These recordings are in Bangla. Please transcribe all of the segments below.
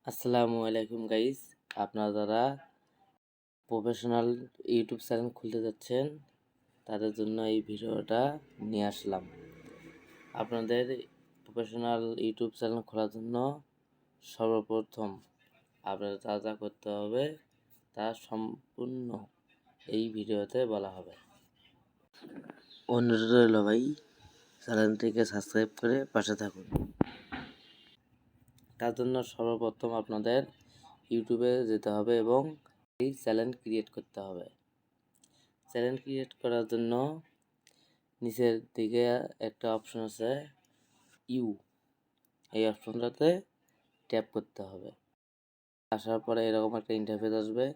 আসসালামু আলাইকুম গাইস। আপনারা যারা প্রফেশনাল ইউটিউব চ্যানেল খুলতে যাচ্ছেন তাদের জন্য এই ভিডিওটা নিয়ে আসলাম। আপনাদের প্রফেশনাল ইউটিউব চ্যানেল খোলার জন্য সর্বপ্রথম আপনাদের যা যা করতে হবে তা সম্পূর্ণ এই ভিডিওতে বলা হবে। অনুরোধ রইল ভাই, চ্যানেলটিকে সাবস্ক্রাইব করে পাশে থাকুন। তার জন্য সর্বপ্রথম আপনাদের ইউটিউবে যেতে হবে এবং এই চ্যানেল ক্রিয়েট করতে হবে। চ্যানেল ক্রিয়েট করার জন্য নিচের দিকে একটা অপশন আছে এই অপশনটাতে ট্যাপ করতে হবে। আসার পরে এরকম একটা ইন্টারফেস আসবে।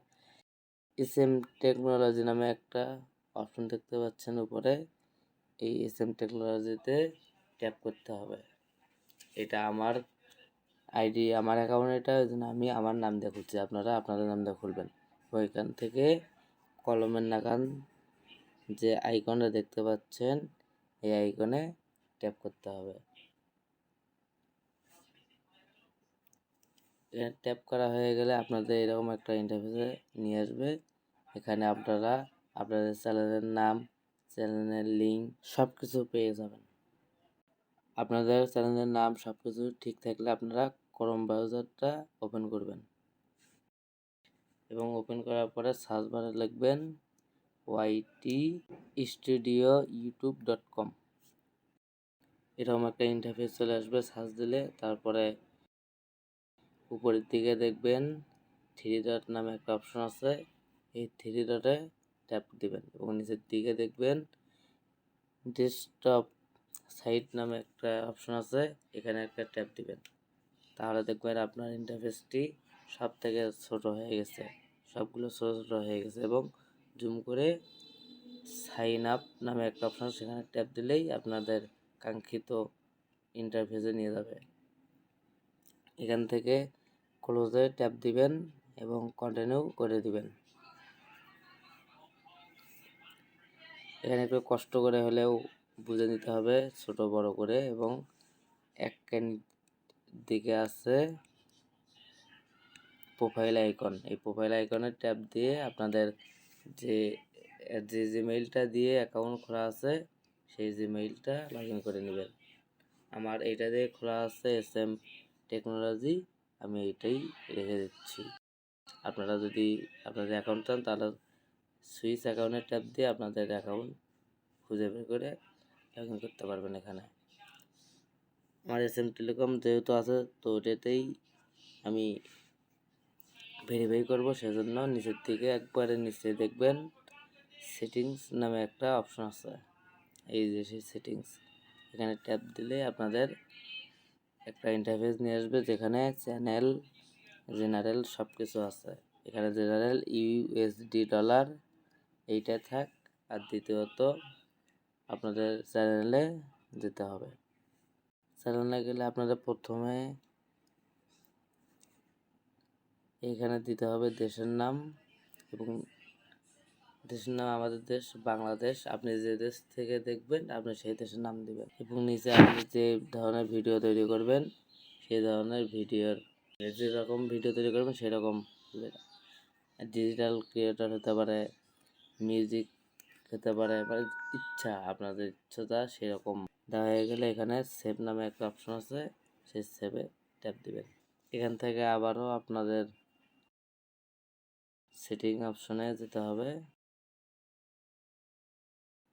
এসএম টেকনোলজি নামে একটা অপশন দেখতে পাচ্ছেন উপরে, এই এসএম টেকনোলজিতে ট্যাপ করতে হবে। এটা আমার আইডি, আমার অ্যাকাউন্ট, এটা ওই জন্য আমি আমার নাম দিয়ে খুলছি, আপনারা আপনাদের নাম দিয়ে খুলবেন। ওইখান থেকে কলমের নাগান যে আইকনটা দেখতে পাচ্ছেন এই আইকনে ট্যাপ করতে হবে। ট্যাপ করা হয়ে গেলে আপনাদের এরকম একটা ইন্টারফেসে নিয়ে আসবে। এখানে আপনারা আপনাদের চ্যানেলের নাম, চ্যানেলের লিঙ্ক সব কিছু পেয়ে যাবেন। আপনাদের চ্যানেলের নাম সব কিছু ঠিক থাকলে আপনারা ক্রোম ব্রাউজারটা ওপেন করবেন এবং ওপেন করার পরে সার্চ বারে লিখবেন ytstudio.youtube.com। এরকম একটা ইন্টারফেস চলে আসবে সার্চ দিলে। তারপরে উপরের দিকে দেখবেন 3 ডট নামে একটা অপশন আছে, এই 3 ডটে ট্যাপ দিবেন এবং নিচের দিকে দেখবেন ডেস্কটপ সাইট নামে একটা অপশন আছে, এখানে একটা ট্যাপ দিবেন। তাহলে দেখবেন আপনার ইন্টারফেসটি সব থেকে ছোট হয়ে গেছে, সবগুলো ছোট ছোট হয়ে গেছে এবং জুম করে সাইন আপ নামে একটা অপশন, সেখানে ট্যাপ দিলেই আপনাদের কাঙ্ক্ষিত ইন্টারফেসে নিয়ে যাবে। এখান থেকে ক্লোজে ট্যাপ দিবেন এবং কন্টিনিউ করে দিবেন। এখানে একটু কষ্ট করে হলেও বুঝে নিতে হবে ছোট বড় করে। এবং এক দিকে আছে প্রোফাইল আইকন, এই প্রোফাইল আইকনে ট্যাপ দিয়ে আপনাদের যে জিমেইলটা দিয়ে অ্যাকাউন্ট খোলা আছে সেই জিমেইলটা লগ ইন করে নেবেন। আমার এইটা দিয়ে খোলা আছে এসএম টেকনোলজি, আমি এইটাই রেখে দিচ্ছি। আপনারা যদি আপনাদের অ্যাকাউন্ট চান তাহলে সুইচ অ্যাকাউন্টের ট্যাপ দিয়ে আপনাদের অ্যাকাউন্ট খুঁজে বের করে লগ ইন করতে পারবেন। এখানে আমার এসএম টেলিকম যেহেতু আছে তো ওটাতেই আমি ভেরিফাই করব, সেজন্য নিচের দিকে একবারে নিচে দেখবেন সেটিংস নামে একটা অপশন আছে, এই যে সেই সেটিংস, এখানে ট্যাপ দিলে আপনাদের একটা ইন্টারফেস নিয়ে আসবে যেখানে চ্যানেল, জেনারেল সব কিছু আছে। এখানে জেনারেল ইউএসডি ডলার এইটা থাক। আর দ্বিতীয়ত আপনাদের চ্যানেলে যেতে হবে। চ্যানেলে গেলে আপনাদের প্রথমে এইখানে দিতে হবে দেশের নাম, এবং দেশের নাম আমাদের দেশ বাংলাদেশ। আপনি যে দেশ থেকে দেখবেন আপনি সেই দেশের নাম দিবেন এবং নিচে আপনি যে ধরনের ভিডিও তৈরি করবেন সেই ধরনের ভিডিওর যেরকম ভিডিও তৈরি করবেন সেরকম ডিজিটাল ক্রিয়েটর হতে পারে, মিউজিক হতে পারে, মানে ইচ্ছা আপনাদের ইচ্ছাটা সেরকম দেওয়া হয়ে গেলে এখানে সেভ নামে একটা অপশন আছে, সেই সেভে ট্যাপ দিবেন। এখান থেকে আবারও আপনাদের সেটিং অপশনে যেতে হবে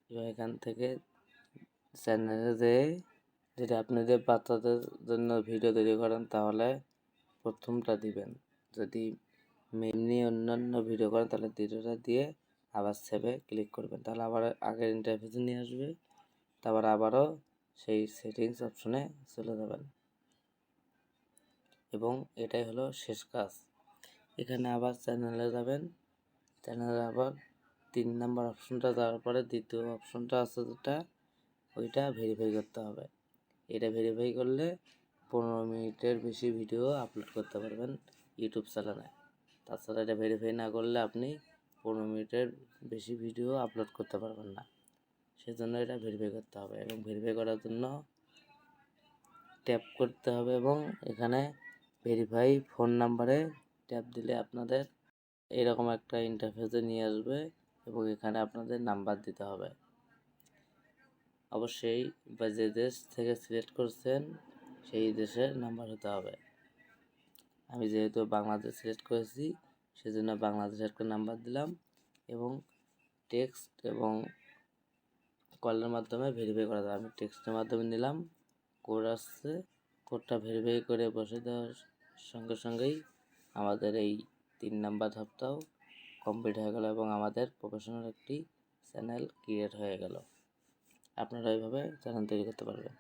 এবং এখান থেকে চ্যানেলে যেটা আপনি যে বাচ্চাদের জন্য ভিডিও তৈরি করেন তাহলে প্রথমটা দিবেন, যদি এমনি অন্যান্য ভিডিও করেন তাহলে দ্বিতীয়টা দিয়ে আবার সেভে ক্লিক করবেন, তাহলে আবার আগের ইন্টারফেসে নিয়ে আসবে। তারপর আবারও সেই সেটিংস অপশনে চলে যাবেন এবং এটাই হলো শেষ কাজ। এখানে আবার চ্যানেলে যাবেন, চ্যানেলে আবার 3 নম্বর অপশনটা যাওয়ার পরে দ্বিতীয় অপশনটা আছে যেটা, ওইটা ভেরিফাই করতে হবে। এটা ভেরিফাই করলে 15 মিনিটের বেশি ভিডিও আপলোড করতে পারবেন ইউটিউব চ্যানেলে। তাছাড়া এটা ভেরিফাই না করলে আপনি 15 মিনিটের বেশি ভিডিও আপলোড করতে পারবেন না, সেজন্য এটা ভেরিফাই করতে হবে। এবং ভেরিফাই করার জন্য ট্যাপ করতে হবে এবং এখানে ভেরিফাই ফোন নাম্বারে ট্যাপ দিলে আপনাদের এরকম একটা ইন্টারফেসে নিয়ে আসবে এবং এখানে আপনাদের নাম্বার দিতে হবে। অবশ্যই বা যে দেশ থেকে সিলেক্ট করছেন সেই দেশের নাম্বার হতে হবে। আমি যেহেতু বাংলাদেশ সিলেক্ট করেছি সেজন্য বাংলাদেশের একটা নাম্বার দিলাম এবং টেক্সট এবং কলের মাধ্যমে ভেরিফাই করা যাবে। আমি টেক্সটের মাধ্যমে নিলাম, কোড আসছে, কোডটা ভেরিফাই করে বসে দেওয়ার সঙ্গে সঙ্গেই আমাদের এই 3 নাম্বার ধাপটাও কমপ্লিট হয়ে গেল এবং আমাদের প্রফেশনাল একটি চ্যানেল ক্রিয়েট হয়ে গেল। আপনারা এইভাবে চ্যানেল তৈরি করতে পারবেন।